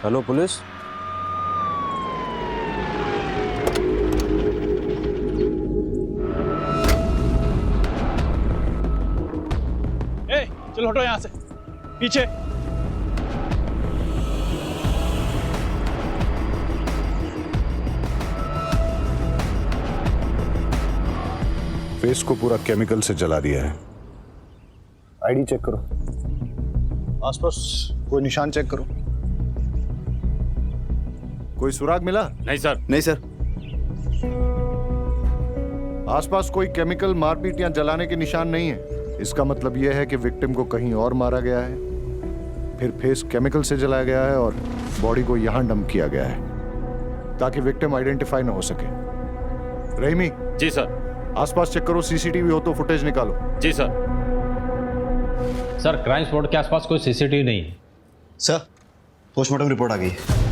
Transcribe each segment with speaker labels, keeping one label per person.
Speaker 1: Hello police.
Speaker 2: चलो हटो यहाँ से, पीछे।
Speaker 3: फेस को पूरा केमिकल से जला दिया है। आईडी चेक करो, आसपास कोई निशान चेक करो। कोई सुराग मिला?
Speaker 1: नहीं सर।
Speaker 4: नहीं सर।
Speaker 3: आसपास कोई केमिकल, मारपीट या जलाने के निशान नहीं है। इसका मतलब यह है कि विक्टिम को कहीं और मारा गया है, फिर फेस केमिकल से जलाया गया है और बॉडी को यहां डंप किया गया है ताकि विक्टिम आइडेंटिफाई ना हो सके। रहीमी।
Speaker 1: जी सर।
Speaker 3: आसपास चेक करो, सीसीटीवी हो तो फुटेज निकालो।
Speaker 1: जी सर।
Speaker 5: सर क्राइम स्पॉट के आसपास कोई सीसीटीवी नहीं है।
Speaker 4: सर पोस्टमार्टम रिपोर्ट आ गई है।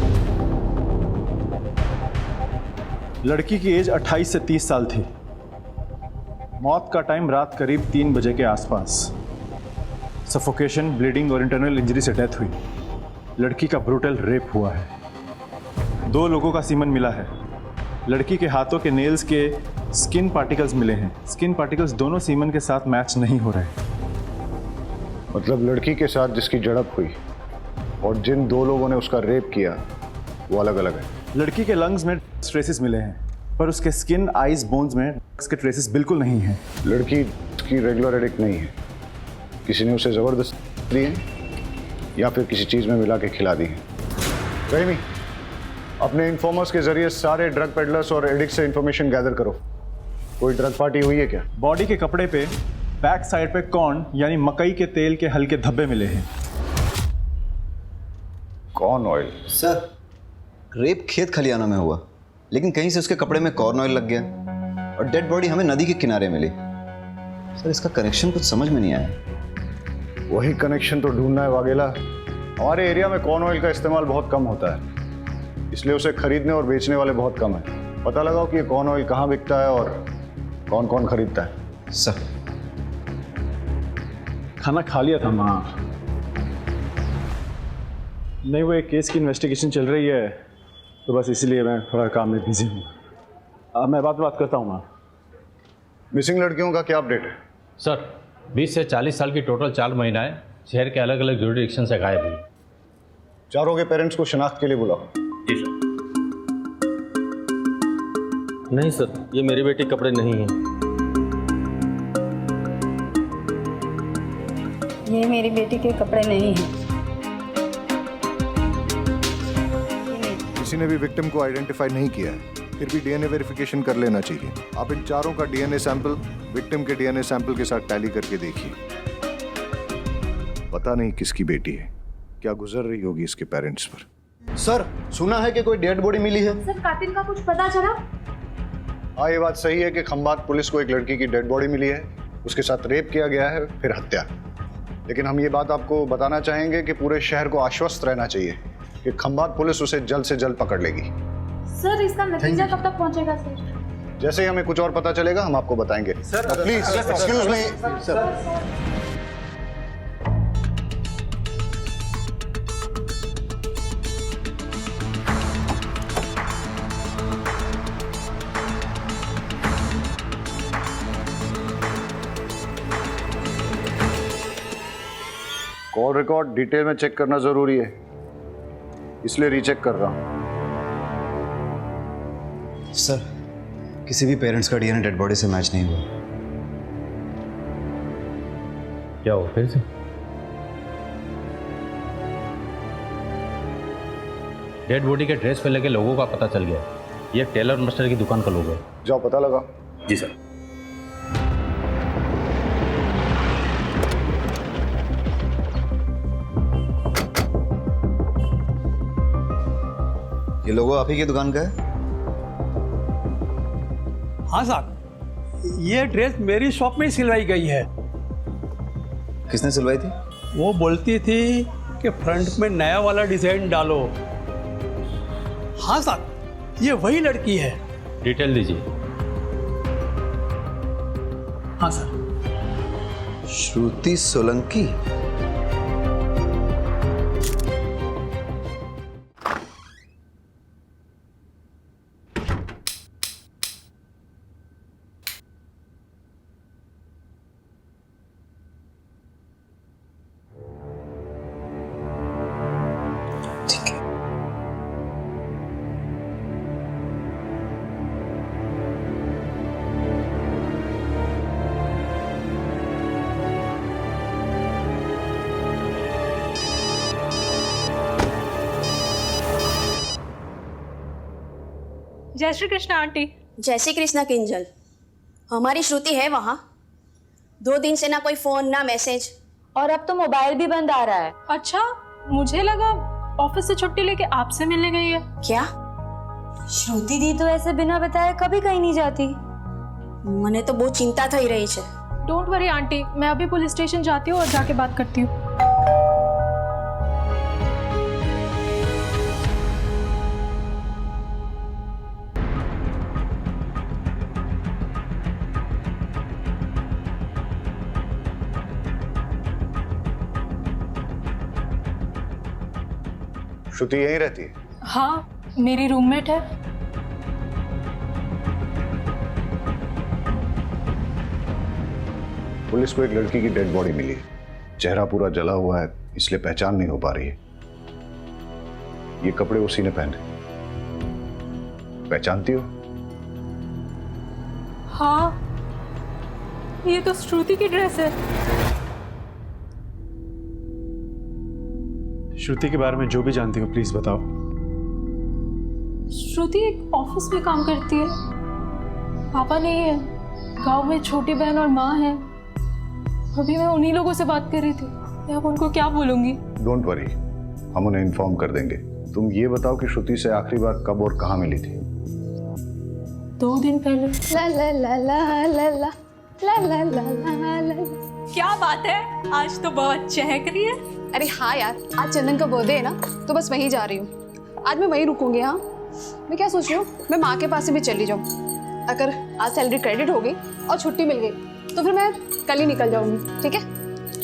Speaker 2: लड़की की एज 28 से 30 साल थी। मौत का टाइम रात करीब 3 बजे के आसपास। सफोकेशन, ब्लीडिंग और इंटरनल इंजरी से डेथ हुई। लड़की का ब्रूटल रेप हुआ है। 2 लोगों का सीमन मिला है। लड़की के हाथों के नेल्स के स्किन पार्टिकल्स मिले हैं। स्किन पार्टिकल्स दोनों सीमन के साथ मैच नहीं हो रहे।
Speaker 3: मतलब लड़की के साथ जिसकी झड़प हुई और जिन 2 लोगों ने उसका रेप किया वो अलग अलग है।
Speaker 2: लड़की के लंग्स में ट्रेसेस मिले हैं, पर उसके स्किन, आइज, बोन्स में उसके ट्रेसेस बिल्कुल नहीं हैं।
Speaker 3: लड़की की रेगुलर एडिक्ट नहीं है। किसी ने उसे जबरदस्ती दी है या फिर किसी चीज में मिला के खिला दी है। रहीमी, अपने इन्फॉर्मर्स के जरिए सारे ड्रग पेडलर्स और एडिक्ट से इंफॉर्मेशन गैदर करो। कोई ड्रग पार्टी हुई है क्या?
Speaker 2: बॉडी के कपड़े पे बैक साइड पे कॉर्न यानी मकई के तेल के हल्के धब्बे मिले हैं।
Speaker 3: Corn oil?
Speaker 4: सर रेप खेत खलियाना में हुआ, लेकिन कहीं से उसके कपड़े में कॉर्न ऑयल लग गया और डेड बॉडी हमें नदी के किनारे मिली। सर इसका कनेक्शन कुछ समझ में नहीं आया।
Speaker 3: वही कनेक्शन तो ढूंढना है वाघेला। हमारे एरिया में कॉर्न ऑयल का इस्तेमाल बहुत कम होता है, इसलिए उसे खरीदने और बेचने वाले बहुत कम है। पता लगाओ कि ये कॉर्न ऑयल कहाँ बिकता है और कौन कौन खरीदता है।
Speaker 4: सर
Speaker 2: खाना खा लिया था माँ। नहीं, वो एक केस की इन्वेस्टिगेशन चल रही है, तो बस इसीलिए मैं थोड़ा काम में बिजी हूँ। मैं बात करता हूँ माँ।
Speaker 3: मिसिंग लड़कियों का क्या अपडेट है?
Speaker 5: सर 20 से 40 साल की टोटल 4 महिलाएं शहर के अलग अलग जुरिडिक्शन से गायब हुई।
Speaker 3: चारों के पेरेंट्स को शिनाख्त के लिए बुलाओ।
Speaker 5: जी सर।
Speaker 1: नहीं सर, ये मेरी बेटी कपड़े नहीं है।
Speaker 6: ये मेरी बेटी के कपड़े नहीं हैं।
Speaker 3: किसी ने भी विक्टिम को आइडेंटिफाई नहीं किया है, फिर भी डीएनए वेरिफिकेशन कर लेना चाहिए। आप इन चारों का डीएनए सैंपल विक्टिम के डीएनए सैंपल के साथ टैली करके देखिए। पता नहीं किसकी बेटी है, क्या गुजर रही होगी इसके पेरेंट्स पर।
Speaker 4: सर सुना है कि कोई डेड बॉडी मिली है।
Speaker 6: सर कातिल का कुछ पता चला?
Speaker 3: हाँ, ये बात सही है कि खंबात पुलिस को एक लड़की की डेड बॉडी मिली है। उसके साथ रेप किया गया है, फिर हत्या। लेकिन हम ये बात आपको बताना चाहेंगे कि पूरे शहर को आश्वस्त रहना चाहिए कि खंबात पुलिस उसे जल्द से जल्द पकड़ लेगी।
Speaker 6: सर इसका नतीजा कब तक पहुंचेगा सर?
Speaker 3: जैसे ही हमें कुछ और पता चलेगा हम आपको बताएंगे। Please excuse me sir. Call record detail में चेक करना जरूरी है, इसलिए रीचेक कर रहा हूं।
Speaker 4: सर किसी भी पेरेंट्स का डीएनए डेड बॉडी से मैच नहीं हुआ।
Speaker 5: क्या हो फिर से? डेड बॉडी के ड्रेस पे लगे लोगों का पता चल गया। ये टेलर मास्टर की दुकान का लोग है।
Speaker 3: जाओ पता लगाओ।
Speaker 5: जी सर।
Speaker 4: ये लोगो आप ही की दुकान का है?
Speaker 7: हाँ साहब, ये ड्रेस मेरी शॉप में ही सिलवाई गई है।
Speaker 4: किसने सिलवाई थी?
Speaker 7: वो बोलती थी कि फ्रंट में नया वाला डिजाइन डालो। हाँ साहब, ये वही लड़की है।
Speaker 5: डिटेल दीजिए।
Speaker 7: हाँ सर।
Speaker 4: श्रुति सोलंकी।
Speaker 8: जय श्री कृष्ण आंटी।
Speaker 9: जय श्री कृष्णा किंजल। हमारी श्रुति है वहाँ। 2 दिन से ना कोई फोन ना मैसेज,
Speaker 6: और अब तो मोबाइल भी बंद आ रहा है।
Speaker 8: अच्छा, मुझे लगा ऑफिस से छुट्टी लेके आपसे मिलने गई है।
Speaker 9: क्या?
Speaker 6: श्रुति दी तो ऐसे बिना बताए कभी कहीं नहीं जाती।
Speaker 9: मने तो बहुत चिंता थई रही है।
Speaker 8: डोंट वरी आंटी, मैं अभी पुलिस स्टेशन जाती हूँ और जाके बात करती हूँ।
Speaker 3: श्रुति यहीं रहती है?
Speaker 8: हाँ, मेरी रूममेट है।
Speaker 3: पुलिस को एक लड़की की डेड बॉडी मिली है। चेहरा पूरा जला हुआ है, इसलिए पहचान नहीं हो पा रही है। ये कपड़े उसी ने पहने। पहचानती हो?
Speaker 8: हाँ, ये तो श्रुति की ड्रेस है।
Speaker 2: श्रुति के बारे में जो भी जानती हो प्लीज बताओ।
Speaker 8: श्रुति एक ऑफिस में काम करती है। पापा नहीं है, गांव में छोटी बहन और माँ है। अभी मैं उन्हीं लोगों से बात कर रही थी। मैं अब उनको क्या बोलूंगी?
Speaker 3: डोंट वरी, हम उन्हें इन्फॉर्म कर देंगे। तुम ये बताओ कि श्रुति से आखिरी बार कब और कहाँ मिली थी?
Speaker 8: 2 दिन पहले।
Speaker 6: ला ला ला ला ला ला ला ला ला ला ला।
Speaker 8: क्या बात है, आज तो बहुत चहक रही है।
Speaker 10: अरे हाँ यार, आज चंदन का बर्थडे है ना, तो बस वहीं जा रही हूँ। आज मैं वहीं रुकूंगी। हाँ, मैं क्या सोच रही हूँ, मैं माँ के पास से भी चली जाऊँ। अगर आज सैलरी क्रेडिट हो गई और छुट्टी मिल गई तो फिर मैं कल ही निकल जाऊंगी। ठीक है?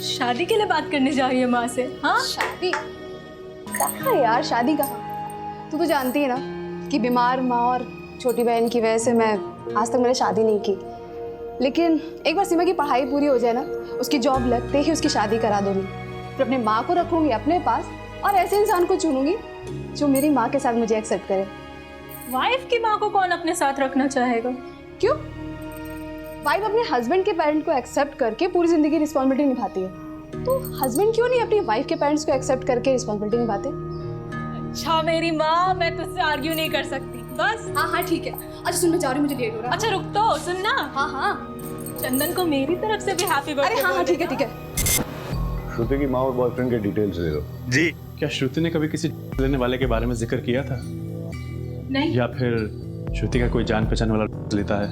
Speaker 8: शादी के लिए बात करने जा रही है माँ से? हाँ,
Speaker 10: शादी कहाँ यार, शादी कहाँ? तू तो जानती है ना कि बीमार माँ और छोटी बहन की वजह से मैं आज तक मैंने शादी नहीं की। लेकिन एक बार सीमा की पढ़ाई पूरी हो जाए ना, उसकी जॉब लगते ही उसकी शादी करा दूंगी। फिर अपने माँ को रखूंगी अपने पास और ऐसे इंसान को चुनूंगी जो मेरी माँ के साथ मुझे एक्सेप्ट करे।
Speaker 8: वाइफ की माँ को कौन अपने साथ रखना चाहेगा?
Speaker 10: क्यों? वाइफ अपने हस्बैंड के पेरेंट को एक्सेप्ट करके पूरी जिंदगी रिस्पॉन्सिबिलिटी निभाती है, तो हस्बैंड क्यों नहीं अपनी वाइफ के पेरेंट्स को एक्सेप्ट करके रिस्पॉन्सिबिलिटी निभाते?
Speaker 8: अच्छा मेरी माँ, मैं तुझसे आर्ग्यू नहीं कर सकती। बस
Speaker 10: हाँ हाँ ठीक है। अच्छा सुन, मैं जा रही हूँ, मुझे लेट हो रहा है।
Speaker 8: अच्छा रुक तो, सुन ना।
Speaker 10: हाँ हाँ,
Speaker 8: चंदन को मेरी तरफ से भी हैप्पी बर्थडे।
Speaker 10: अरे हाँ हाँ ठीक है ठीक है।
Speaker 3: श्रुति की माँ और बॉयफ्रेंड के डिटेल्स दे दो।
Speaker 2: जी। क्या श्रुति ने कभी किसी लेने वाले के बारे में जिक्र किया था?
Speaker 8: नहीं।
Speaker 2: या फिर श्रुति का कोई जान पहचान वाला लेता है?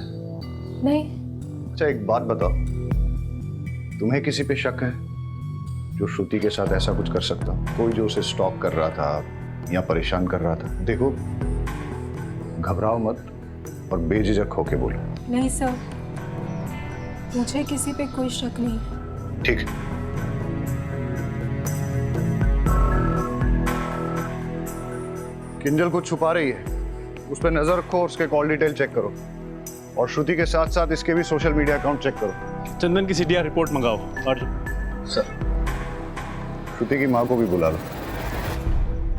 Speaker 8: नहीं।
Speaker 3: अच्छा एक बात बताओ, तुम्हें किसी पे शक है जो श्रुति के साथ ऐसा कुछ कर सकता? कोई जो उसे स्टॉक कर रहा था या परेशान कर रहा था? देखो, घबराओ मत और बेझिझक होके बोलो।
Speaker 8: नहीं सर, मुझे किसी पे कोई शक नहीं।
Speaker 3: ठीक है। किंजल कुछ छुपा रही है, उस पर नजर रखो और उसके कॉल डिटेल चेक करो। और श्रुति के साथ साथ इसके भी सोशल मीडिया अकाउंट चेक करो।
Speaker 2: चंदन की सीडीआर रिपोर्ट मंगाओ। और
Speaker 4: सर,
Speaker 3: श्रुति की माँ को भी बुला लो,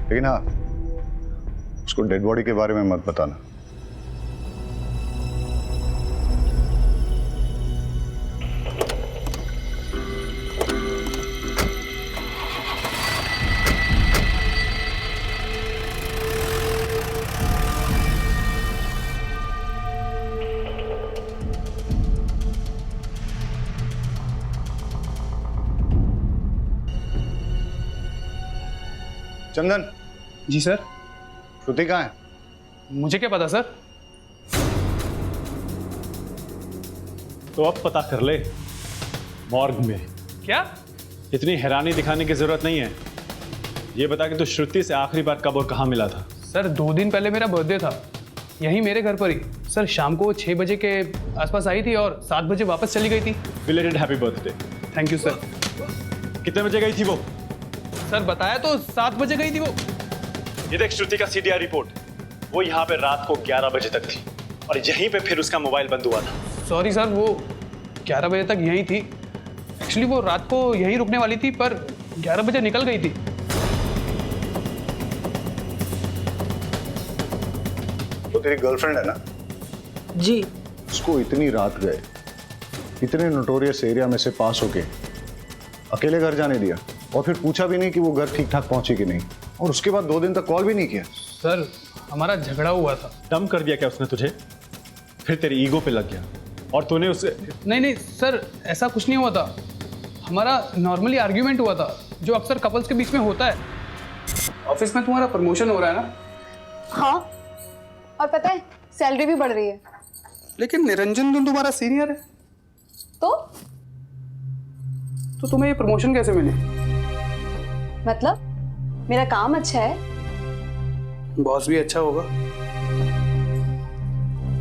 Speaker 3: लेकिन हाँ, उसको डेड बॉडी के बारे में मत बताना। चंदन।
Speaker 2: जी सर।
Speaker 3: श्रुति कहाँ है?
Speaker 2: मुझे क्या पता सर। तो अब पता कर ले। मॉर्ग में।
Speaker 11: क्या?
Speaker 2: इतनी हैरानी दिखाने की जरूरत नहीं है। ये बता कि तू श्रुति से आखिरी बार कब और कहाँ मिला था?
Speaker 11: सर 2 दिन पहले मेरा बर्थडे था, यहीं मेरे घर पर ही। सर शाम को 6 बजे के आसपास आई थी और 7 बजे वापस चली गई थी।
Speaker 2: Belated happy birthday.
Speaker 11: Thank you sir.
Speaker 2: कितने बजे गई थी वो?
Speaker 11: सर बताया तो 7 बजे गई थी वो।
Speaker 2: ये देख श्रुति का सीडीआर रिपोर्ट, वो यहाँ पे रात को 11 बजे तक थी और यहीं पे फिर उसका मोबाइल बंद हुआ था।
Speaker 11: सॉरी सर, वो 11 बजे तक यहीं थी। एक्चुअली वो रात को यहीं रुकने वाली थी पर 11 बजे निकल गई थी।
Speaker 3: तो तेरी गर्लफ्रेंड है ना?
Speaker 6: जी।
Speaker 3: उसको इतनी रात गए, इतने नोटोरियस एरिया में से पास होके अकेले घर जाने दिया और फिर पूछा भी नहीं कि वो घर ठीक ठाक पहुंची कि नहीं, और उसके बाद 2 दिन तक कॉल भी नहीं किया।
Speaker 11: सर हमारा झगड़ा हुआ था।
Speaker 2: दम कर दिया क्या उसने तुझे? फिर तेरी ईगो पे लग गया और तूने उसे...
Speaker 11: नहीं सर, ऐसा कुछ नहीं हुआ था। हमारा नॉर्मली आर्ग्यूमेंट हुआ था, जो अक्सर कपल्स के बीच में होता है। ऑफिस में तुम्हारा प्रमोशन हो रहा है ना?
Speaker 10: हाँ, और पता है सैलरी भी बढ़ रही है।
Speaker 11: लेकिन निरंजन तुम तुम्हारा सीनियर है,
Speaker 10: तो
Speaker 11: तुम्हें ये प्रमोशन कैसे मिली?
Speaker 10: मतलब मेरा काम अच्छा है।
Speaker 11: बॉस भी अच्छा होगा।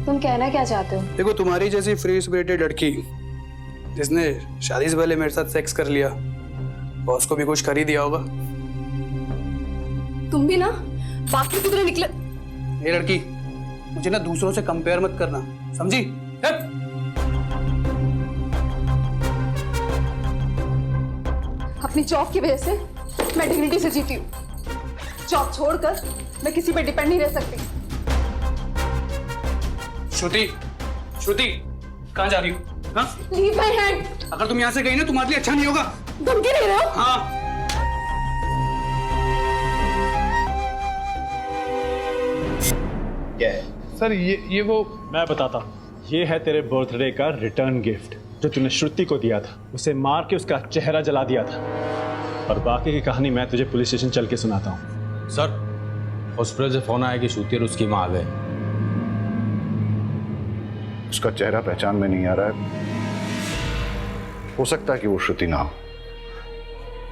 Speaker 10: तुम कहना क्या चाहते हो?
Speaker 11: देखो, तुम्हारी जैसी फ्री स्पिरिटेड लड़की जिसने शादी से पहले मेरे साथ सेक्स कर लिया, बॉस को भी कुछ कर ही दिया होगा।
Speaker 10: तुम भी ना बाकी की तरह निकले।
Speaker 11: ये लड़की, मुझे ना दूसरों से कंपेयर मत करना, समझी?
Speaker 10: अपनी जॉब की वजह से मैं डिग्निटी से जीती हूँ। जॉब छोड़कर मैं किसी पे डिपेंड नहीं रह सकती।
Speaker 11: श्रुति, श्रुति, कहाँ जा रही हो? हाँ?
Speaker 10: Leave my hand.
Speaker 11: अगर तुम यहाँ से गई ना, तुम्हारे लिए अच्छा नहीं होगा।
Speaker 10: धमकी दे रहे हो?
Speaker 11: हाँ।
Speaker 4: क्या है
Speaker 11: सर ये वो...
Speaker 2: मैं बताता हूँ। ये है तेरे बर्थडे का रिटर्न गिफ्ट जो तूने श्रुति को दिया था। उसे मार के उसका चेहरा जला दिया था। और बाकी की कहानी मैं तुझे पुलिस स्टेशन चल के सुनाता हूँ।
Speaker 5: सर, हॉस्पिटल से फोन आया कि श्रुति और उसकी माँ आ गए।
Speaker 3: उसका चेहरा पहचान में नहीं आ रहा है। हो सकता है कि वो श्रुति ना हो,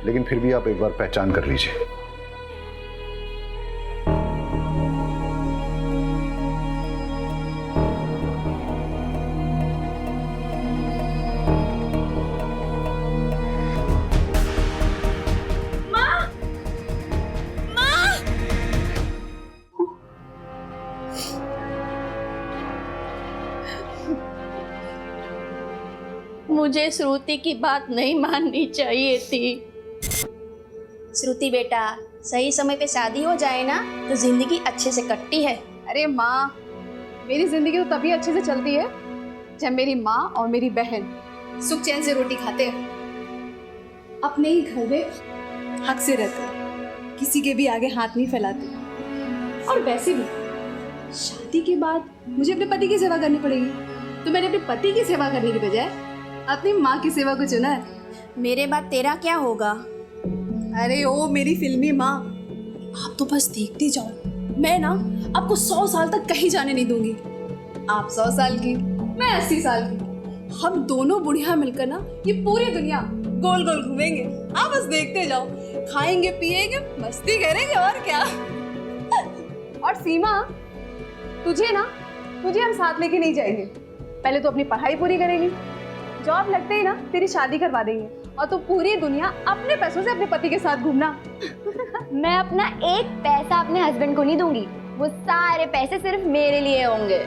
Speaker 3: लेकिन फिर भी आप एक बार पहचान कर लीजिए।
Speaker 9: मुझे श्रुति की बात नहीं माननी चाहिए थी। श्रुति बेटा, सही समय पे शादी हो जाए ना तो जिंदगी अच्छे से कटती है।
Speaker 10: अरे माँ, मेरी जिंदगी तो तभी अच्छे से चलती है जब मेरी माँ और मेरी बहन सुख चैन से रोटी खाते हैं, अपने ही घर में हक से रहते हैं, किसी के भी आगे हाथ नहीं फैलाते। और वैसे भी शादी के बाद मुझे अपने पति की सेवा करनी पड़ेगी, तो मैंने अपने पति की सेवा करने की बजाय अपनी माँ की सेवा को चुना है।
Speaker 9: मेरे बाद तेरा क्या होगा?
Speaker 10: अरे ओ मेरी फिल्मी माँ, आप तो बस देखते जाओ। मैं ना आपको 100 साल तक कहीं जाने नहीं दूंगी। आप 100 साल की, मैं 80 साल की। हम दोनों बुढ़िया मिलकर ना ये पूरी दुनिया गोल गोल घूमेंगे। आप बस देखते जाओ, खाएंगे पिएंगे मस्ती करेंगे, और क्या। और सीमा, तुझे हम साथ लेके नहीं जाएंगे। पहले तो अपनी पढ़ाई पूरी करेंगी, जॉब लगते ही ना तेरी शादी करवा देंगे, और तो पूरी दुनिया अपने पैसों से अपने पति के साथ घूमना।
Speaker 6: मैं अपना एक पैसा अपने हस्बैंड को नहीं दूंगी, वो सारे पैसे सिर्फ मेरे लिए होंगे।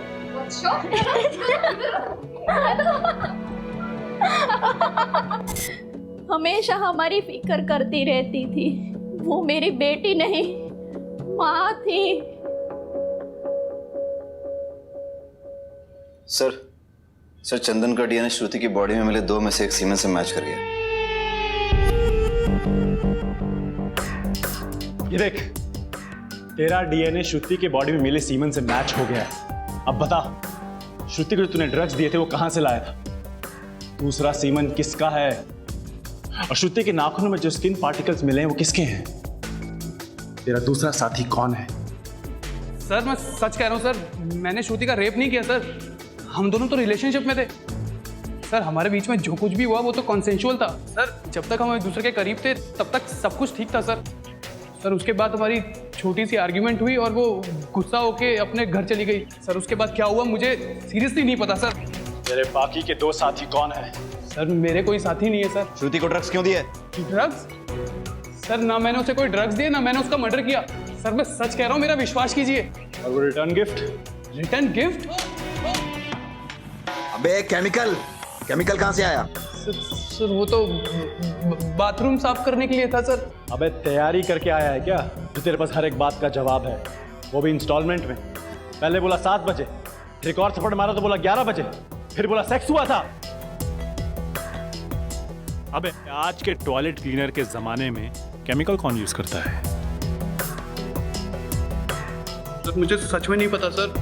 Speaker 9: हमेशा हमारी फिक्र करती रहती थी। वो मेरी बेटी नहीं, माँ थी।
Speaker 4: सर, चंदन का डीएनए श्रुति की बॉडी में मिले 2 में से एक सीमेन से मैच कर गया।
Speaker 2: ये देख, तेरा डीएनए श्रुति के बॉडी में मिले सीमेन से मैच हो गया है। अब बता, श्रुति को जो तूने ड्रग्स दिए थे वो कहां से लाया था? दूसरा सीमेन किसका है? और श्रुति के नाखूनों में जो स्किन पार्टिकल्स मिले हैं वो किसके हैं? तेरा दूसरा साथी कौन है?
Speaker 11: सर मैं सच कह रहा हूँ सर, मैंने श्रुति का रेप नहीं किया सर। हम दोनों तो रिलेशनशिप में थे सर। हमारे बीच में जो कुछ भी हुआ वो तो कॉन्सेंशुअल था सर। जब तक हम एक दूसरे के करीब थे तब तक सब कुछ ठीक था सर। उसके बाद हमारी छोटी सी आर्ग्यूमेंट हुई और वो गुस्सा होके अपने घर चली गई सर। उसके बाद क्या हुआ मुझे सीरियसली नहीं पता सर।
Speaker 2: तेरे बाकी के 2 साथी कौन है?
Speaker 11: सर मेरे कोई साथी नहीं है सर।
Speaker 4: श्रुति को ड्रग्स क्यों दिए?
Speaker 11: ड्रग्स? सर ना मैंने उसे कोई ड्रग्स दिए, ना मैंने उसका मर्डर किया सर। मैं सच कह रहा हूँ, मेरा विश्वास कीजिए।
Speaker 2: और वो रिटर्न गिफ्ट?
Speaker 11: Return gift?
Speaker 12: अबे केमिकल कहाँ से आया?
Speaker 11: सर वो तो बाथरूम साफ करने के लिए था सर।
Speaker 2: अबे तैयारी करके आया है क्या जो तेरे पास हर एक बात का जवाब है, वो भी इंस्टॉलमेंट में? पहले बोला 7 बजे, फिर एक और थप्पड़ मारा तो बोला 11 बजे, फिर बोला सेक्स हुआ था।
Speaker 13: अबे आज के टॉयलेट क्लीनर के जमाने में केमिकल कौन यूज करता है?
Speaker 11: सर मुझे सच में नहीं पता सर।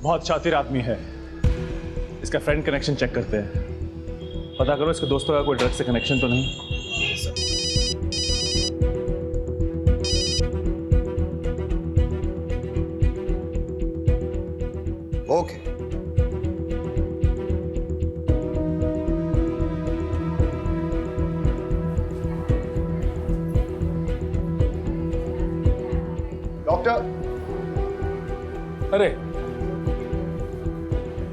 Speaker 2: बहुत शातिर आदमी है। इसका फ्रेंड कनेक्शन चेक करते हैं। पता करो इसके दोस्तों का कोई ड्रग से कनेक्शन तो नहीं।
Speaker 4: ओके।
Speaker 3: डॉक्टर,
Speaker 13: अरे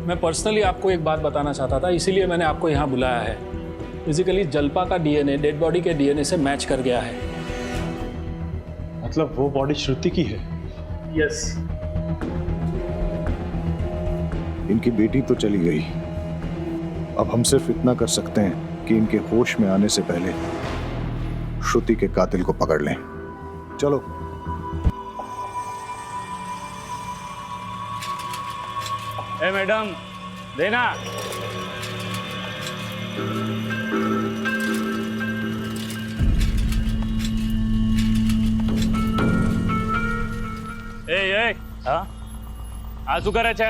Speaker 13: मैं पर्सनली आपको एक बात बताना चाहता था, इसीलिए मैंने आपको यहाँ बुलाया है। फिजिकली जल्पा का डीएनए डेड बॉडी के डीएनए से मैच कर गया है।
Speaker 2: मतलब वो बॉडी श्रुति की है?
Speaker 13: यस।
Speaker 3: इनकी बेटी तो चली गई, अब हम सिर्फ इतना कर सकते हैं कि इनके होश में आने से पहले श्रुति के कातिल को पकड़ लें। चलो।
Speaker 13: ए मैडम, देना। ए हाँ આ શું કરે છે?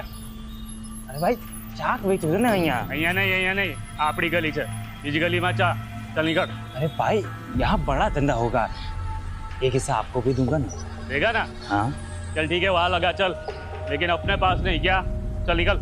Speaker 14: અરે ભાઈ ચાક વેચું છે ને અહીંયા
Speaker 13: અહીંયા નહીં આપણી ગલી છે, બીજી ગલીમાં ચા, चल निकल।
Speaker 14: अरे भाई यहाँ बड़ा धंधा होगा, एक हिस्सा आपको भी दूंगा ना।
Speaker 13: देगा ना?
Speaker 14: हाँ
Speaker 13: चल ठीक है, वहां लगा चल, लेकिन अपने पास नहीं। क्या? चल निकल।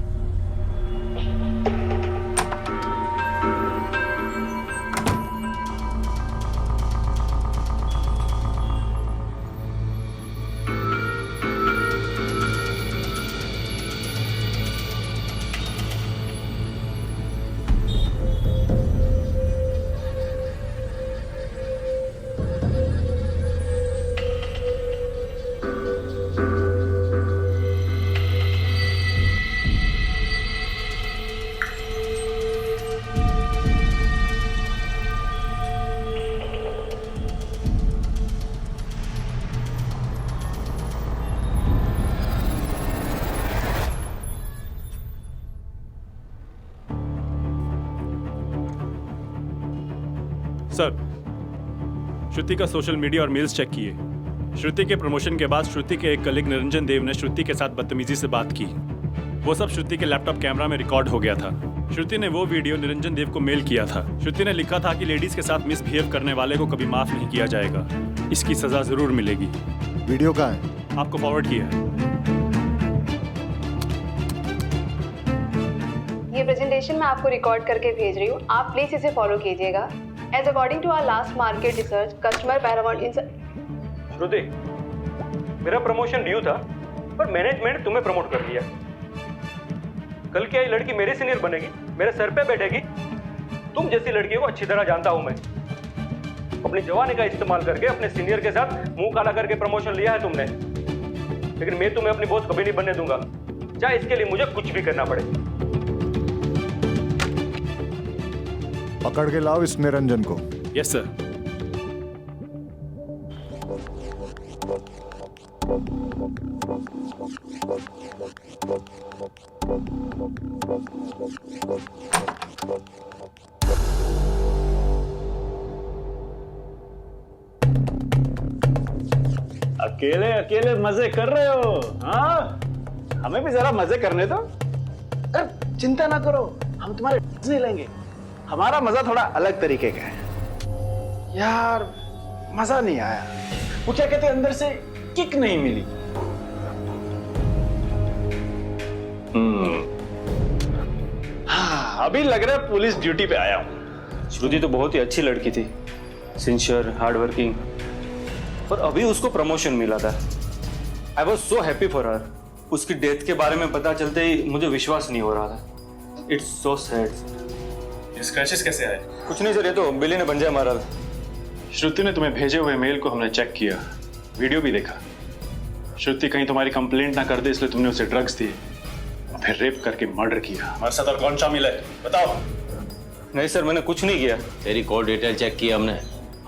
Speaker 13: सर, श्रुति का सोशल मीडिया और मेल्स चेक किए। श्रुति के प्रमोशन के बाद श्रुति के एक कलीग निरंजन देव ने श्रुति के साथ बदतमीजी से बात की। वो सब श्रुति के लैपटॉप कैमरा में रिकॉर्ड हो गया था। श्रुति ने वो वीडियो निरंजन देव को मेल किया था। श्रुति ने लिखा था कि लेडीज के साथ मिसबिहेव करने वाले को कभी माफ नहीं किया जाएगा, इसकी सजा जरूर मिलेगी।
Speaker 3: वीडियो कहाँ है?
Speaker 13: आपको फॉरवर्ड किया है।
Speaker 10: ये प्रेजेंटेशन मैं आपको रिकॉर्ड करके भेज रही हूँ, आप प्लीज इसे फॉलो कीजिएगा। As according to our last market research, customer paramount in
Speaker 1: श्रुति, मेरा प्रमोशन ड्यू था, पर मैनेजमेंट तुम्हें प्रमोट कर दिया। कल क्या ये लड़की मेरे सीनियर बनेगी, मेरे सर पे बैठेगी? तुम जैसी लड़की को अच्छी तरह जानता हूं मैं। अपनी जवानी का इस्तेमाल करके अपने सीनियर के साथ मुंह काला करके प्रमोशन लिया है तुमने, लेकिन मैं तुम्हें अपनी बॉस कभी नहीं बनने दूंगा, चाहे इसके लिए मुझे कुछ भी करना पड़े।
Speaker 3: पकड़ के लाओ इस निरंजन को।
Speaker 13: Yes sir.
Speaker 2: अकेले अकेले मजे कर रहे हो? हाँ, हमें भी जरा मजे करने दो। अरे चिंता ना करो, हम तुम्हारे नहीं लेंगे। हमारा मजा थोड़ा अलग तरीके का है। यार मजा नहीं आया, वो क्या कहते अंदर से किक नहीं मिली। हाँ, अभी लग रहा है पुलिस ड्यूटी पे आया हूं।
Speaker 1: श्रुति तो बहुत ही अच्छी लड़की थी, सिंसियर, हार्ड वर्किंग, पर अभी उसको प्रमोशन मिला था। I was so happy for her. उसकी डेथ के बारे में पता चलते ही मुझे विश्वास नहीं हो रहा था। It's so sad.
Speaker 2: स्क्रैचेस कैसे आए?
Speaker 1: कुछ नहीं सर, ये तो बिल्ली ने पंजा मारा था।
Speaker 2: श्रुति ने तुम्हें भेजे हुए मेल को हमने चेक किया, वीडियो भी देखा। श्रुति कहीं तुम्हारी कंप्लेंट ना कर दे इसलिए तुमने उसे ड्रग्स दिए, फिर रेप करके मर्डर किया। हमारे साथ और कौन शामिल है बताओ?
Speaker 1: नहीं सर, मैंने कुछ नहीं किया।
Speaker 5: तेरी कॉल डिटेल चेक की हमने,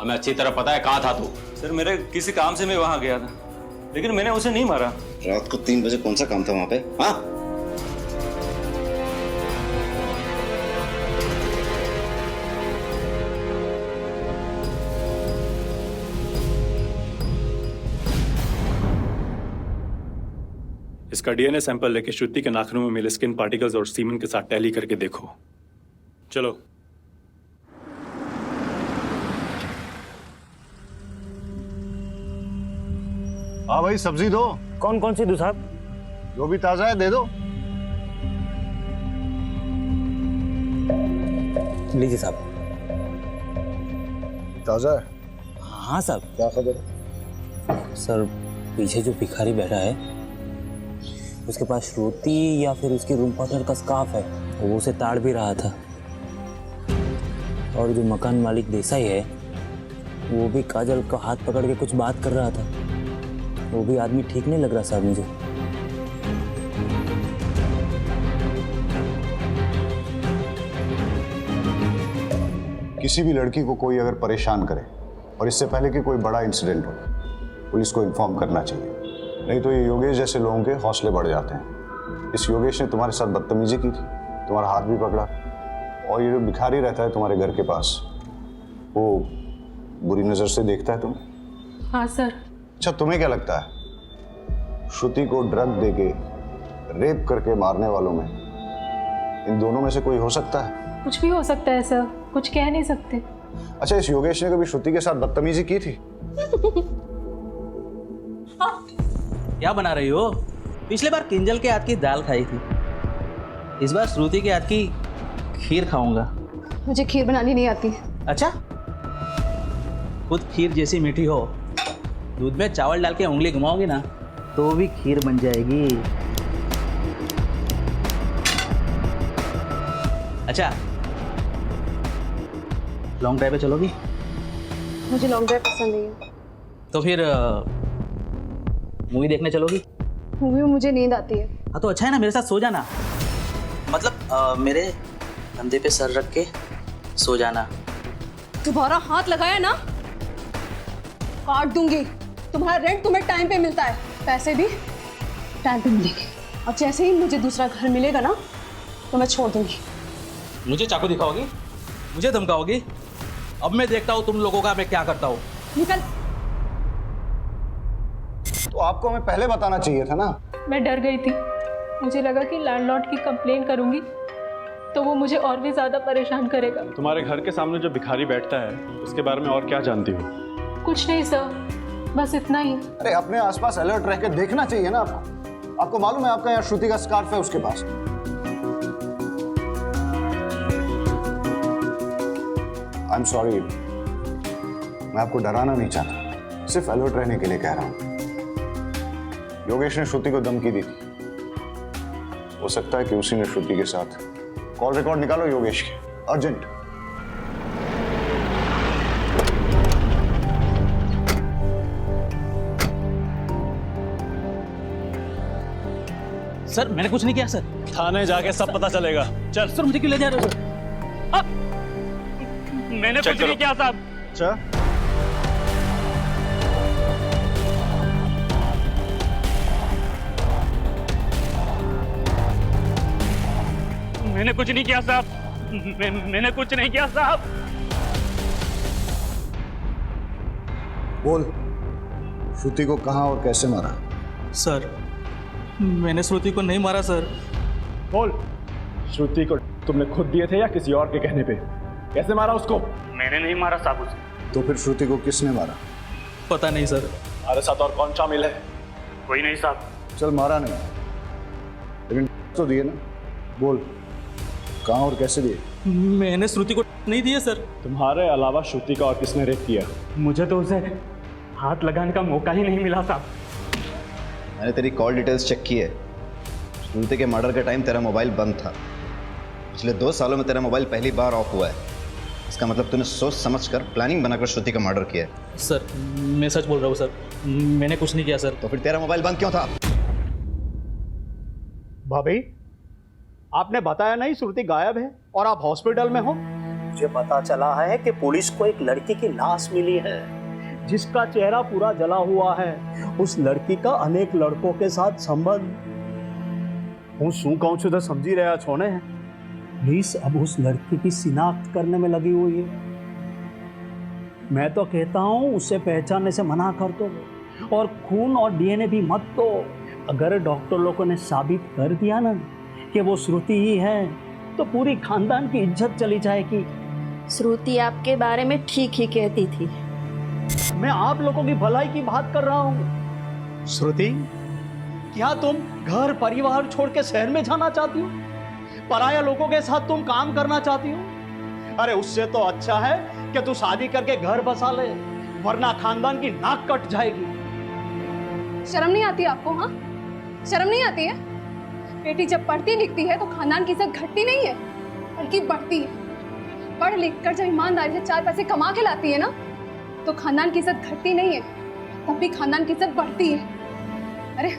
Speaker 5: हमें अच्छी तरह पता है कहाँ था तू।
Speaker 1: सर मेरे किसी काम से मैं वहां गया था, लेकिन मैंने उसे नहीं मारा।
Speaker 4: रात को 3 बजे कौन सा काम था वहां पे? हाँ,
Speaker 13: इसका डीएनए सैंपल लेके श्रुति के नाखूनों में मिले स्किन पार्टिकल्स और सीमेंट के साथ टैली करके देखो। चलो।
Speaker 3: हाँ भाई, सब्जी दो।
Speaker 14: कौन कौन सी दूँ साहब?
Speaker 3: जो भी ताजा है दे दो।
Speaker 14: लीजिए साहब।
Speaker 3: ताजा है?
Speaker 14: हाँ साहब।
Speaker 3: क्या खबर?
Speaker 14: सर, पीछे जो भिखारी बैठा है उसके पास श्रुति या फिर उसके रूम पार्टनर का स्कार्फ है, वो उसे ताड़ भी रहा था। और जो मकान मालिक देसाई है वो भी काजल का हाथ पकड़ के कुछ बात कर रहा था। वो भी आदमी ठीक नहीं लग रहा साहब मुझे।
Speaker 3: किसी भी लड़की को कोई अगर परेशान करे और इससे पहले कि कोई बड़ा इंसिडेंट हो, पुलिस को इन्फॉर्म करना चाहिए, नहीं तो ये योगेश जैसे लोगों के हौसले बढ़ जाते हैं। इस योगेश ने तुम्हारे साथ बदतमीजी की थी, तुम्हारा हाथ भी पकड़ा, और ये जो भिखारी रहता है तुम्हारे घर के पास, वो बुरी नज़र से देखता है तुम्हें।
Speaker 8: हाँ सर।
Speaker 3: अच्छा, तुम्हें क्या लगता है श्रुति को ड्रग देके रेप करके मारने वालों में इन दोनों में से कोई हो सकता है?
Speaker 8: कुछ भी हो सकता है सर, कुछ कह नहीं सकते।
Speaker 3: अच्छा, इस योगेश ने कभी श्रुति के साथ बदतमीजी की थी?
Speaker 15: क्या बना रही हो? पिछले बार किंजल के हाथ की दाल खाई थी, इस बार श्रुति के हाथ की खीर खाऊंगा।
Speaker 10: मुझे खीर बनानी नहीं आती।
Speaker 15: अच्छा, खुद खीर जैसी मीठी हो, दूध में चावल डाल के उंगली घुमाओगी ना तो भी खीर बन जाएगी। अच्छा, लॉन्ग ड्राइव पे चलोगी?
Speaker 10: मुझे लॉन्ग ड्राइव पसंद नहीं है।
Speaker 15: तो फिर मूवी देखने चलोगी?
Speaker 10: मूवी में मुझे नींद आती है।
Speaker 15: हाँ तो अच्छा है ना, मेरे साथ सो जाना। मतलब मेरे कंधे पे सर रख के सो जाना।
Speaker 10: तुम्हारा हाथ लगाया ना काट दूंगी। तुम्हारा रेंट तुम्हें टाइम पे मिलता है, पैसे भी टाइम पे मिलेंगे। और जैसे ही मुझे दूसरा घर मिलेगा ना तो मैं छोड़ दूंगी।
Speaker 15: मुझे चाकू दिखाओगी? मुझे धमकाओगी? अब मैं देखता हूँ तुम लोगों का मैं क्या करता हूँ।
Speaker 10: निकल।
Speaker 3: तो आपको हमें पहले बताना चाहिए था ना।
Speaker 8: मैं डर गई थी, मुझे लगा कि लैंडलॉर्ड की कंप्लेन करूंगी तो वो मुझे और भी ज्यादा परेशान करेगा।
Speaker 2: तुम्हारे घर के सामने जो भिखारी बैठता है उसके बारे में और क्या जानती हो?
Speaker 8: कुछ नहीं सर, बस इतना ही।
Speaker 3: अरे अपने आसपास अलर्ट रह के देखना चाहिए ना आपको। आपको मालूम है आपका यहाँ श्रुति का स्कार्फ है उसके पास। आई एम सॉरी, मैं आपको डराना नहीं चाहता, सिर्फ अलर्ट रहने के लिए कह रहा हूं। योगेश ने श्रुति को धमकी दी थी, हो सकता है कि उसी ने श्रुति के साथ। कॉल रिकॉर्ड निकालो योगेश के, अर्जेंट।
Speaker 15: सर मैंने कुछ नहीं किया सर।
Speaker 2: थाने जाके सब पता चलेगा। चल।
Speaker 15: सर मुझे क्यों ले जा रहे हो सर? मैंने कुछ नहीं किया साहब।
Speaker 2: अच्छा,
Speaker 15: मैंने कुछ नहीं किया साहब। मैंने कुछ नहीं किया साहब।
Speaker 3: बोल, श्रुति को कहां और कैसे मारा?
Speaker 15: सर मैंने श्रुति को नहीं मारा सर।
Speaker 2: बोल, श्रुति को तुमने खुद दिए थे या किसी और के कहने पे? कैसे मारा उसको?
Speaker 15: मैंने नहीं मारा साहब उसे।
Speaker 3: तो फिर श्रुति को किसने मारा?
Speaker 15: पता नहीं सर।
Speaker 2: हमारे साथ और कौन शामिल है?
Speaker 15: कोई नहीं साहब।
Speaker 3: चल, मारा नहीं लेकिन तो दिए ना। बोल, कहां और कैसे दिए?
Speaker 15: मैंने श्रुति को नहीं दिए सर।
Speaker 2: तुम्हारे अलावा श्रुति का और किसने रेप किया?
Speaker 15: मुझे तो उसे हाथ लगाने का मौका ही नहीं मिला साहब।
Speaker 4: मैंने तेरी कॉल डिटेल्स चेक की है। श्रुति के मर्डर के टाइम तेरा मोबाइल बंद था। पिछले 2 सालों में तेरा मोबाइल पहली बार ऑफ हुआ है। इसका मतलब तूने सोच समझकर प्लानिंग बनाकर श्रुति का मर्डर किया है।
Speaker 15: सर मैं सच बोल रहा हूँ सर, मैंने कुछ नहीं किया सर।
Speaker 4: तो फिर तेरा मोबाइल बंद क्यों था?
Speaker 7: भाभी, आपने बताया नहीं श्रुति गायब है और आप हॉस्पिटल में हो?
Speaker 16: मुझे पता चला है कि पुलिस को एक लड़की की लाश मिली है
Speaker 7: जिसका चेहरा पूरा जला हुआ है। उस लड़की का अनेक लड़कों के साथ संबंध। હું શું કહું છું તો સમજી રહ્યા છો ને? पुलिस अब उस लड़की की शिनाख्त करने में लगी हुई है। मैं तो कहता हूँ उसे पहचानने से मना कर दो और खून और डीएनए भी मत दो। अगर डॉक्टर लोगों ने साबित कर दिया ना कि वो श्रुति ही है तो पूरी खानदान की इज्जत चली जाएगी।
Speaker 9: श्रुति आपके बारे में ठीक ही कहती थी।
Speaker 7: मैं आप लोगों की भलाई की बात कर रहा हूँ। श्रुति, क्या तुम घर परिवार छोड़ के शहर में जाना चाहती हो? पराया लोगों के साथ तुम काम करना चाहती हो? अरे उससे तो अच्छा है कि तू शादी करके घर बसा ले, वरना खानदान की नाक कट जाएगी।
Speaker 10: शर्म नहीं आती आपको? हाँ, शर्म नहीं आती है? बेटी जब पढ़ती लिखती है तो खानदान की इज्जत घटती नहीं है बल्कि बढ़ती है। पढ़ लिख कर जब ईमानदारी से 4 पैसे कमा के लाती है ना तो खानदान की इज्जत घटती नहीं है, तब भी खानदान की इज्जत बढ़ती है। अरे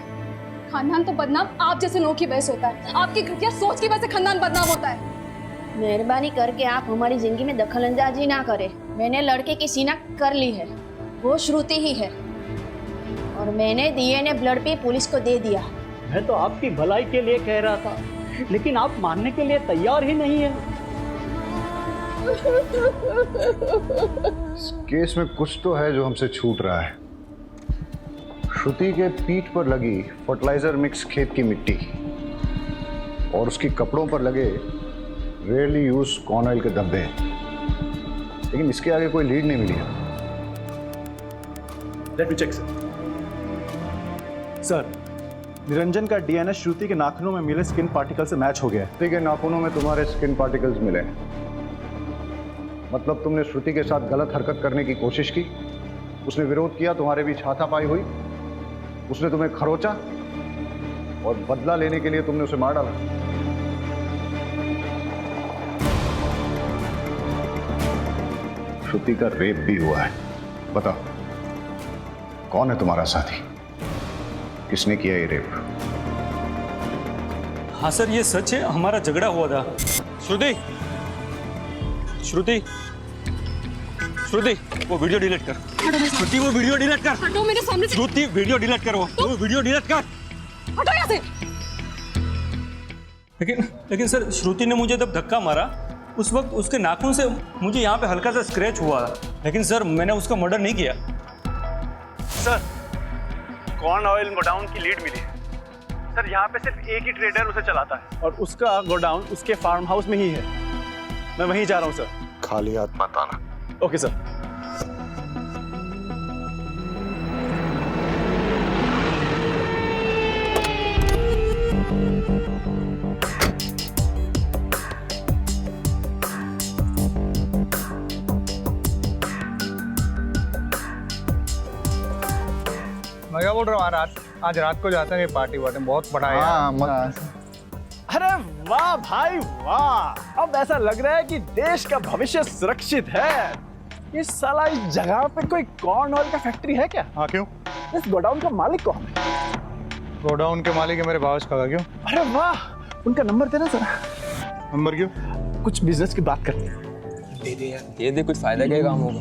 Speaker 10: खानदान तो बदनाम आप जैसे लोगों की वजह से होता है, आपकी घटिया सोच की वजह से खानदान बदनाम होता है।
Speaker 9: मेहरबानी करके आप हमारी जिंदगी में दखलंदाजी ना करें। मैंने लड़के की सीना कर ली है, वो श्रुति ही है और मैंने डीएनए ब्लड पे पुलिस को दे दिया।
Speaker 7: मैं तो आपकी भलाई के लिए कह रहा था, लेकिन आप मानने के लिए तैयार ही नहीं है।
Speaker 3: इस केस में कुछ तो है जो हमसे छूट रहा है। श्रुति के पीठ पर लगी फर्टिलाइजर मिक्स खेत की मिट्टी और उसके कपड़ों पर लगे रेयरली यूज कॉर्न ऑयल के धब्बे, लेकिन इसके आगे कोई लीड नहीं मिली है।
Speaker 2: Let me check sir. Niranjan का डीएनए श्रुति के नाखूनों में मिले स्किन पार्टिकल से मैच हो गया है।
Speaker 3: श्रुति के नाखूनों में तुम्हारे स्किन पार्टिकल्स मिले, मतलब तुमने श्रुति के साथ गलत हरकत करने की कोशिश की, उसने विरोध किया, तुम्हारे बीच हाथापाई हुई, उसने तुम्हें खरोचा और बदला लेने के लिए तुमने उसे मार डाला। श्रुति का रेप भी हुआ है। बताओ कौन है तुम्हारा साथी, किसने किया ये रेप?
Speaker 1: हाँ सर, ये सच है, हमारा झगड़ा हुआ था। श्रुति, श्रुति, श्रुति, वो वीडियो डिलीट कर। श्रुति, वो वीडियो डिलीट कर।
Speaker 10: हटो मेरे सामने से।
Speaker 1: श्रुति, वीडियो डिलीट करो। वो वीडियो डिलीट कर।
Speaker 10: हटो यहाँ से।
Speaker 1: लेकिन सर, श्रुति ने मुझे जब धक्का मारा उस वक्त उसके नाखून से मुझे यहाँ पे हल्का सा स्क्रैच हुआ, लेकिन सर मैंने उसका मर्डर नहीं किया।
Speaker 2: सर, कॉर्न ऑयल गोडाउन की लीड मिली है सर। यहाँ पे सिर्फ एक ही ट्रेडर उसे चलाता है और उसका गोडाउन उसके फार्म हाउस में ही है। मैं वहीं जा रहा हूँ सर।
Speaker 3: खाली हाथ मत आना।
Speaker 2: Okay sir.
Speaker 17: मैं क्या बोल रहा हूँ, आज रात को जाते हैं पार्टी वार्टी, बहुत बड़ा है।
Speaker 3: हाँ, मत।
Speaker 2: अरे वाह भाई वाह, अब ऐसा लग रहा है कि देश का भविष्य सुरक्षित है। इस साला इस जगह पे कोई कॉर्न ऑयल का फैक्ट्री है क्या?
Speaker 17: हाँ, क्यों?
Speaker 2: इस गोडाउन का मालिक कौन है?
Speaker 17: गोडाउन के मालिक है मेरे भावज का। क्यों?
Speaker 2: अरे वाह, उनका नंबर देना जरा।
Speaker 17: नंबर क्यों?
Speaker 2: कुछ बिजनेस की बात करनी है।
Speaker 17: दे दे यार।
Speaker 14: ये दे, कुछ फायदा क्या काम होगा।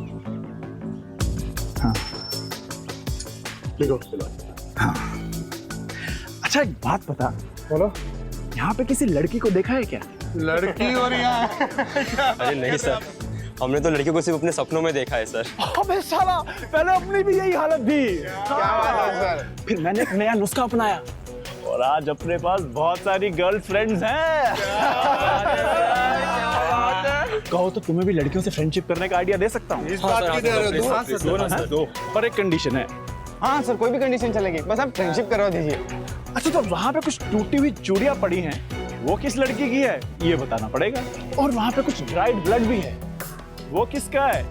Speaker 2: हाँ लिखो। हाँ, अच्छा एक बात बता।
Speaker 17: बोलो।
Speaker 2: यहाँ पे किसी लड़की को देखा है क्या?
Speaker 17: लड़की और यहाँ?
Speaker 14: अरे नहीं सर, हमने तो लड़की को सिर्फ अपने सपनों में देखा है सर।
Speaker 2: अबे साला, पहले अपनी भी यही हालत थी।
Speaker 17: क्या बात है सर?
Speaker 2: फिर मैंने एक नया नुस्खा अपनाया और आज अपने पास बहुत सारी गर्लफ्रेंड्स हैं। कहो तो तुम्हें भी लड़कियों से फ्रेंडशिप करने का आइडिया दे सकता हूँ।
Speaker 17: इस बात की दे रहे हो? हाँ सर,
Speaker 2: दो। पर एक कंडीशन है।
Speaker 17: हाँ सर, कोई भी कंडीशन चलेगी, बस आप फ्रेंडशिप करवा दीजिए।
Speaker 2: अच्छा, तो वहाँ पे कुछ टूटी हुई चूड़ियाँ पड़ी हैं, वो किस लड़की की है ये बताना पड़ेगा। और वहाँ पे कुछ ड्राइड ब्लड भी है, वो किसका है?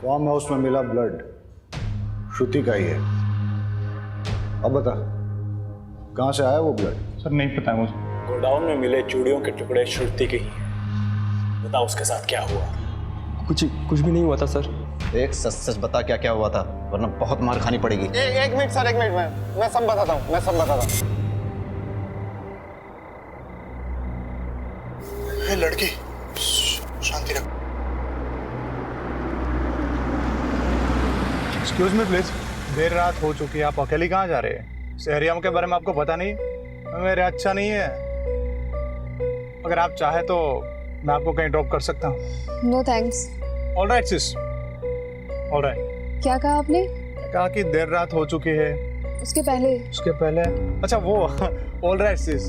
Speaker 3: फार्म हाउस में मिला ब्लड श्रुति का ही है। अब बता कहाँ से आया वो ब्लड?
Speaker 17: सर नहीं पता मुझे।
Speaker 2: गोडाउन में मिले चूड़ियों के टुकड़े श्रुति के ही। बताओ उसके साथ क्या हुआ?
Speaker 14: कुछ भी नहीं हुआ था सर।
Speaker 4: एक सच सच बता क्या क्या हुआ था, वरना बहुत मार खानी पड़ेगी।
Speaker 17: एक मिनट सर, एक मिनट, मैं सब बताता हूँ, मैं सब बताता हूँ।
Speaker 12: ये लड़की शांति रख।
Speaker 17: एक्सक्यूज मी प्लीज, देर रात हो चुकी है, आप अकेले कहाँ जा रहे हैं? इस एरिया के बारे में आपको पता नहीं? मेरे अच्छा नहीं है। अगर आप चाहे तो मैं आपको कहीं ड्रॉप कर सकता हूँ।
Speaker 10: नो थैंक्स,
Speaker 17: ऑलराइट सिस, ऑलराइट।
Speaker 10: क्या कहा आपने?
Speaker 17: कहा कि देर रात हो चुकी है।
Speaker 10: उसके पहले?
Speaker 17: उसके पहले अच्छा वो ऑलराइट सिस,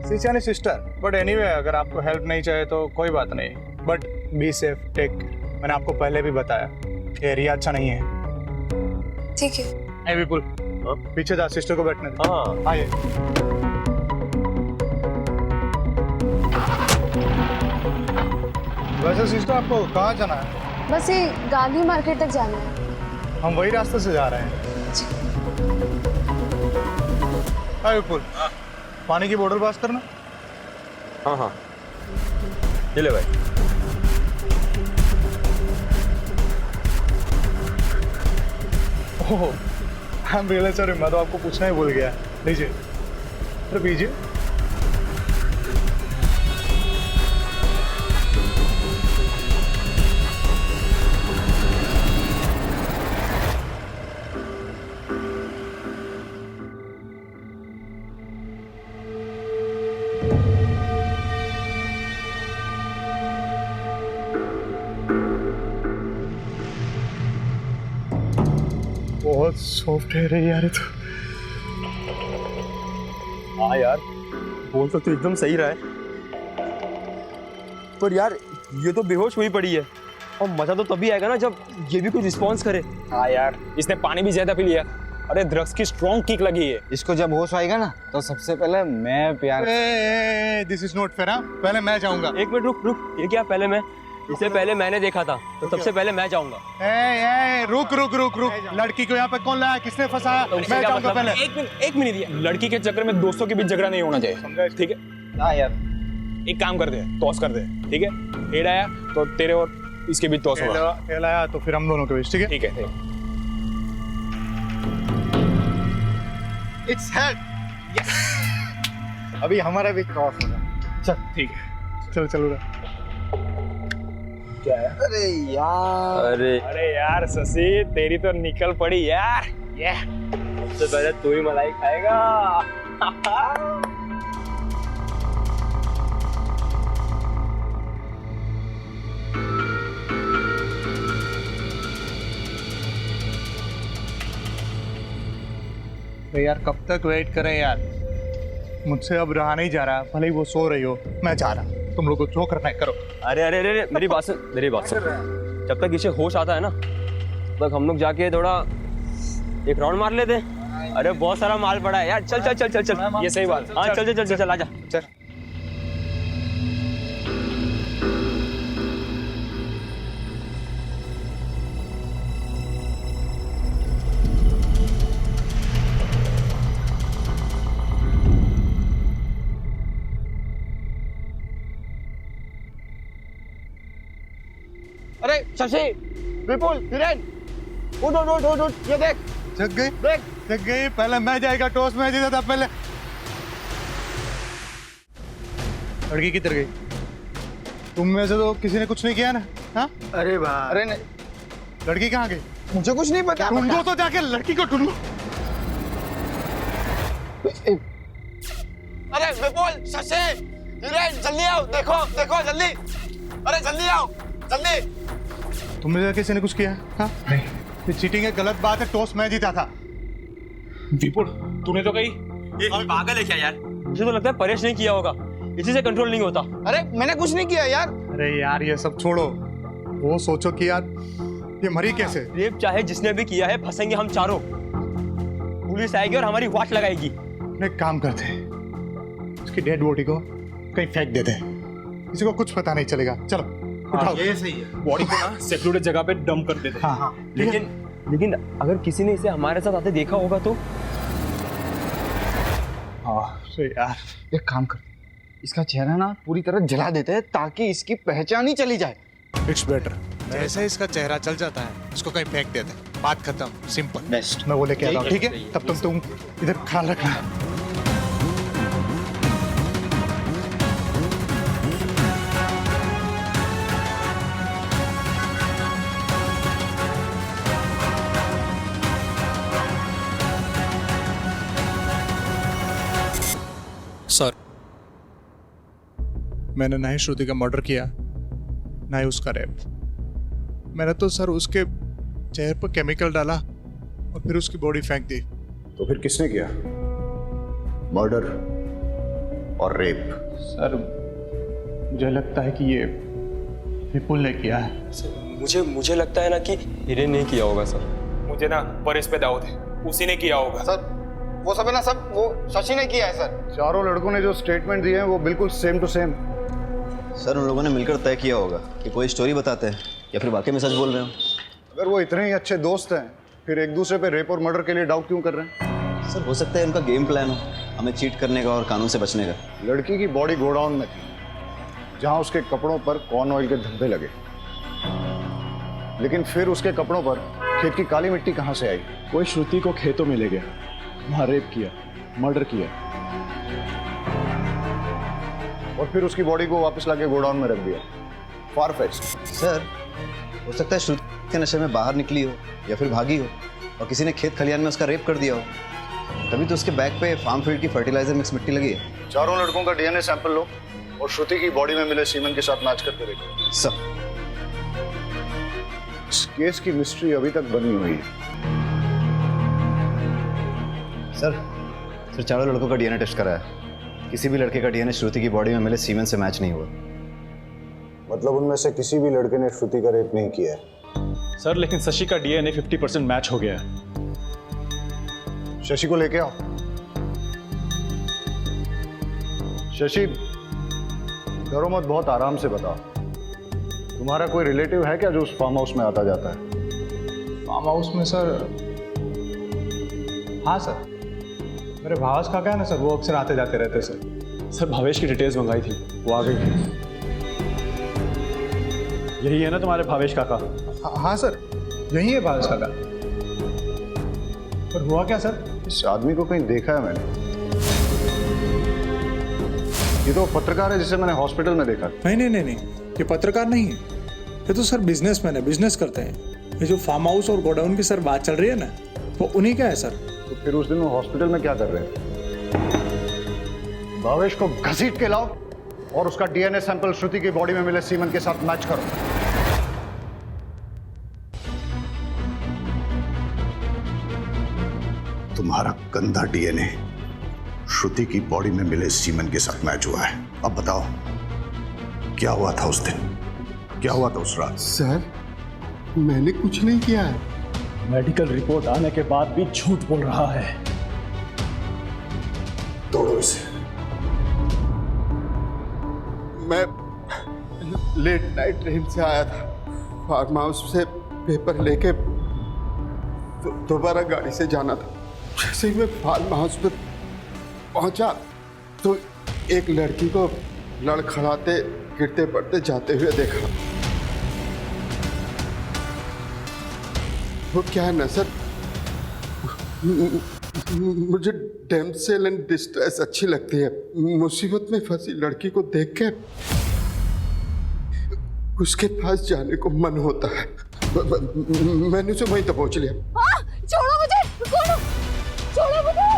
Speaker 17: सिस यानी सिस्टर। बट एनीवे अगर आपको हेल्प नहीं चाहिए तो कोई बात नहीं, बट बी सेफ, टेक। मैंने आपको पहले भी बताया एरिया अच्छा नहीं है।
Speaker 10: ठीक है।
Speaker 17: ए विपुल, पीछे जा, सिस्टर को बैठने दे। हाँ आइए। वैसे सिस्टर आपको कहाँ जाना है?
Speaker 10: बस ये गांधी मार्केट तक जाना है।
Speaker 17: हम वही रास्ते से जा रहे हैं। हाँ विपुल, पानी की बोतल पास करना।
Speaker 1: हाँ हाँ, ये ले भाई।
Speaker 17: ओह, आई एम रियली सॉरी, मैं तो आपको पूछना ही भूल गया। लीजिए, अरे पीजिए। बहुत सॉफ्ट है रे यार ये तो।
Speaker 1: हाँ यार, बोल तो तू एकदम सही रहा है, पर यार ये तो बेहोश हुई पड़ी है, और मजा तो तभी आएगा ना जब ये भी कुछ रिस्पॉन्स करे।
Speaker 18: हाँ यार, इसने पानी भी ज्यादा पी लिया। अरे ड्रग्स की स्ट्रॉन्ग किक लगी है।
Speaker 4: इसको जब होश आएगा ना तो सबसे पहले मैं प्यार।
Speaker 17: This is not fair. पहले मैं जाऊंगा।
Speaker 1: एक मिनट रुक रुक, ये क्या पहले मैं? इससे पहले मैंने देखा था, तो सबसे पहले मैं जाऊंगा।
Speaker 17: रुक रुक रुक रुक, लड़की को यहाँ पे कौन लाया, किसने फंसाया?
Speaker 18: तो
Speaker 17: मैं जाऊंगा पहले।
Speaker 18: एक मिनट यार, लड़की के चक्कर में दोस्तों के बीच झगड़ा नहीं होना चाहिए, ठीक है?
Speaker 4: हाँ यार,
Speaker 18: एक काम कर दे, टॉस कर दे, ठीक है? हेड आया तो तेरे और इसके बीच टॉस होगा।
Speaker 17: हेड आया तो फिर हम दोनों के बीच, ठीक है?
Speaker 18: ठीक है।
Speaker 17: Its head. यस, अभी हमारा भी टॉस होगा। चल ठीक है, चल चलो। क्या है?
Speaker 18: अरे यार शशि, तेरी तो निकल पड़ी यार। ये
Speaker 1: सबसे पहले तू ही मलाई खाएगा।
Speaker 17: यार कब तक वेट करें यार, मुझसे अब रहा नहीं जा रहा। भले ही वो सो रही हो, मैं जा रहा। तुम लोग को जो करना है करो।
Speaker 1: अरे अरे अरे, मेरी बात सुन, मेरी बात सुन। जब तक इसे होश आता है ना, तब हम लोग जाके थोड़ा एक राउंड मार लेते हैं। अरे बहुत सारा माल पड़ा है यार, चल चल चल चल चल।
Speaker 18: ये सही बात।
Speaker 1: हाँ चल चल चल चल, आजा
Speaker 18: चल।
Speaker 1: अरे शशि, विपुल, हिरेन, उठ उठ उठ उठ उठ, ये देख।
Speaker 17: जग गई,
Speaker 1: देख
Speaker 17: जग गई। पहले मैं जाएगा, टॉस मैं जीता था पहले। लड़की किधर गई? तुम में से तो किसी ने कुछ नहीं किया ना? हाँ?
Speaker 12: अरे भाई,
Speaker 17: अरे नहीं, लड़की कहाँ गई?
Speaker 12: मुझे कुछ नहीं पता।
Speaker 17: ढूंढो तो जाके, लड़की को ढूंढो।
Speaker 1: अरे विपुल, शशि, हिरेन, जल्दी आओ, देखो देखो जल्दी। अरे जल्दी आओ, जल्दी।
Speaker 17: तुमने से किसी ने कुछ किया? हाँ? नहीं, ये चीटिंग है, गलत बात है। टॉस मैं जीता था।
Speaker 18: विपुल, तूने तो कही।
Speaker 1: ये पागल है क्या यार? मुझे तो लगता है परेश नहीं किया होगा, इसी से कंट्रोल नहीं होता।
Speaker 12: अरे मैंने कुछ नहीं किया यार।
Speaker 17: अरे यार ये सब छोड़ो, वो सोचो कि यार ये मरी कैसे?
Speaker 1: रेप चाहे जिसने भी किया है, फंसेंगे हम चारों। पुलिस आएगी और हमारी वाट लगाएगी।
Speaker 17: एक काम करते हैं, उसकी डेड बॉडी को कहीं फेंक देते हैं, किसी को कुछ पता नहीं चलेगा। चलो उठाओ।
Speaker 18: ये सही है। बॉडी को ना सेक्लूडेड जगह पे डंप कर देते हैं।
Speaker 17: हाँ हाँ,
Speaker 1: लेकिन अगर किसी ने इसे हमारे साथ आते देखा होगा तो?
Speaker 17: हाँ यार,
Speaker 12: एक काम कर, इसका चेहरा ना पूरी तरह जला देते हैं ताकि इसकी पहचान ही चली जाए।
Speaker 17: It's better. जैसे इसका चेहरा चल जाता है, इसको कहीं फेंक देते हैं, बात खत्म, सिंपल। बेस्ट। मैं वो लेके आता हूँ, ठीक है? तब तक तुम इधर ख्याल रखना। सर, मैंने ना ही श्रुति का मर्डर किया, ना ही उसका रेप। मैंने तो सर उसके चेहरे पर केमिकल डाला और फिर उसकी बॉडी फेंक दी।
Speaker 3: तो फिर किसने किया? मर्डर और रेप?
Speaker 17: सर मुझे लगता है कि ये विपुल ने किया है।
Speaker 18: मुझे लगता है ना कि हिरेन नहीं किया होगा सर। मुझे ना परेश पे दाऊद है, उसी ने किया होगा
Speaker 12: सर। वो सब है ना, सब वो शशि ने किया है सर।
Speaker 3: चारों लड़कों ने जो स्टेटमेंट दिए हैं वो बिल्कुल सेम टू सेम।
Speaker 4: सर उन लोगों ने मिलकर तय किया होगा कि कोई स्टोरी बताते हैं या फिर वाकई में सच बोल रहे हो।
Speaker 3: अगर वो इतने ही अच्छे दोस्त हैं फिर एक दूसरे पे रेप और मर्डर के लिए डाउट क्यों कर रहे हैं?
Speaker 4: सर हो सकता है उनका गेम प्लान हो हमें चीट करने का और कानून से बचने का।
Speaker 3: लड़की की बॉडी गोडाउन में थी जहां उसके कपड़ों पर कॉर्न ऑयल के धब्बे लगे, लेकिन फिर उसके कपड़ों पर खेत की काली मिट्टी कहां से आई?
Speaker 2: कोई श्रुति को खेतों में ले गया, वहां रेप किया, मर्डर किया
Speaker 3: और फिर उसकी बॉडी को वापस लाके गोडाउन में रख दिया। फारफेच्ड।
Speaker 4: सर हो सकता है श्रुति के नशे में बाहर निकली हो या फिर भागी हो और किसी ने खेत खलियान में उसका रेप कर दिया हो, तभी तो उसके बैग पे फार्म फील्ड की फर्टिलाइजर मिक्स मिट्टी लगी है।
Speaker 3: चारों लड़कों का डीएनए सैंपल लो और श्रुति की बॉडी में मिले सीमेंट के साथ मैच करके देखो।
Speaker 4: सर
Speaker 3: इस केस की मिस्ट्री अभी तक बनी हुई है।
Speaker 4: सर चारों लड़कों का डीएनए टेस्ट कराया, किसी भी लड़के का डीएनए श्रुति की बॉडी में मिले सीमेंट से मैच नहीं हुआ।
Speaker 3: मतलब उनमें से किसी भी लड़के ने श्रुति का रेप नहीं किया है?
Speaker 2: सर लेकिन शशि का डीएनए 50% मैच हो गया है।
Speaker 3: शशि को लेके आओ। शशि डरो मत, बहुत आराम से बताओ। तुम्हारा कोई रिलेटिव है क्या जो उस फार्म हाउस में आता जाता है?
Speaker 17: फार्म हाउस में सर? हाँ सर, मेरे भावेश काका है ना सर, वो अक्सर आते जाते रहते सर।
Speaker 2: सर भावेश की डिटेल्स मंगाई थी, वो आ गई। यही है ना तुम्हारे भावेश काका?
Speaker 17: हाँ सर, यही है भावेश काका। पर हुआ क्या सर?
Speaker 3: इस आदमी को कहीं देखा है मैंने। ये तो पत्रकार है जिसे मैंने हॉस्पिटल में देखा।
Speaker 17: नहीं, ये पत्रकार नहीं है, ये तो सर बिजनेसमैन है, बिजनेस करते हैं। ये जो फार्म हाउस और गोडाउन की सर बात चल रही है ना, वो उन्हीं का है सर।
Speaker 3: तो फिर उस दिन वो हॉस्पिटल में क्या कर रहे थे? भावेश को घसीट के लाओ और उसका डीएनए सैंपल श्रुति की बॉडी में मिले सीमेंट के साथ मैच करो।
Speaker 19: तुम्हारा गंदा डीएनए श्रुति की बॉडी में मिले सीमेंट के साथ मैच हुआ है। अब बताओ क्या हुआ था उस दिन, क्या हुआ था उस रात?
Speaker 20: सर मैंने कुछ नहीं किया है।
Speaker 2: मेडिकल रिपोर्ट आने के बाद भी झूठ बोल रहा है।
Speaker 19: तोड़ो इसे।
Speaker 20: मैं लेट नाइट ट्रेन से आया था, फार्म हाउस से पेपर लेके दोबारा गाड़ी से जाना था। जैसे ही मैं फार्म हाउस पे पहुंचा तो एक लड़की को लड़खड़ाते गिरते पड़ते जाते हुए देखा। वो क्या है ना सर, मुझे डैमसेल एंड डिस्ट्रेस अच्छी लगती है। मुसीबत में फंसी लड़की को देख के उसके पास जाने को मन होता है। मैंने उसे वहीं दबोच लिया।
Speaker 9: छोड़ो मुझे, छोड़ो मुझे।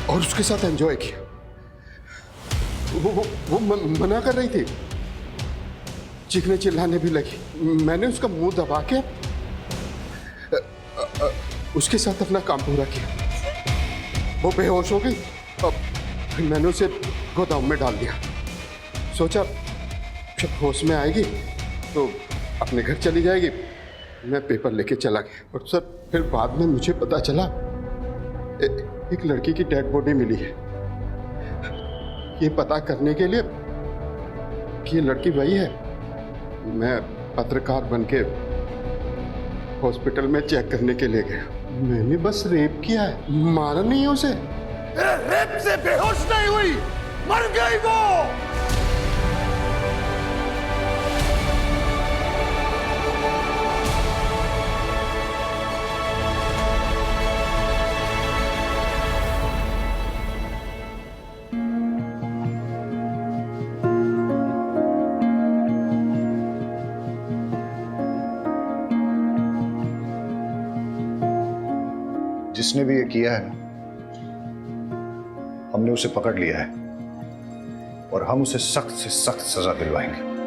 Speaker 20: और उसके साथ एंजॉय किया। वो मना कर रही थी, चीखने चिल्लाने भी लगी। मैंने उसका मुंह दबा के उसके साथ अपना काम पूरा किया। वो बेहोश हो गई और फिर मैंने उसे गोदाम में डाल दिया। सोचा जब होश में आएगी तो अपने घर चली जाएगी। मैं पेपर लेके चला गया और सर फिर बाद में मुझे पता चला एक लड़की की डेड बॉडी मिली है। ये पता करने के लिए कि ये लड़की वही है, मैं पत्रकार बनके हॉस्पिटल में चेक करने के लिए गया। मैंने बस रेप किया है, मारा नहीं है उसे।
Speaker 19: रेप से बेहोश नहीं हुई, मर गई वो। जिसने भी ये किया है ना, हमने उसे पकड़ लिया है और हम उसे सख्त से सख्त सजा दिलवाएंगे।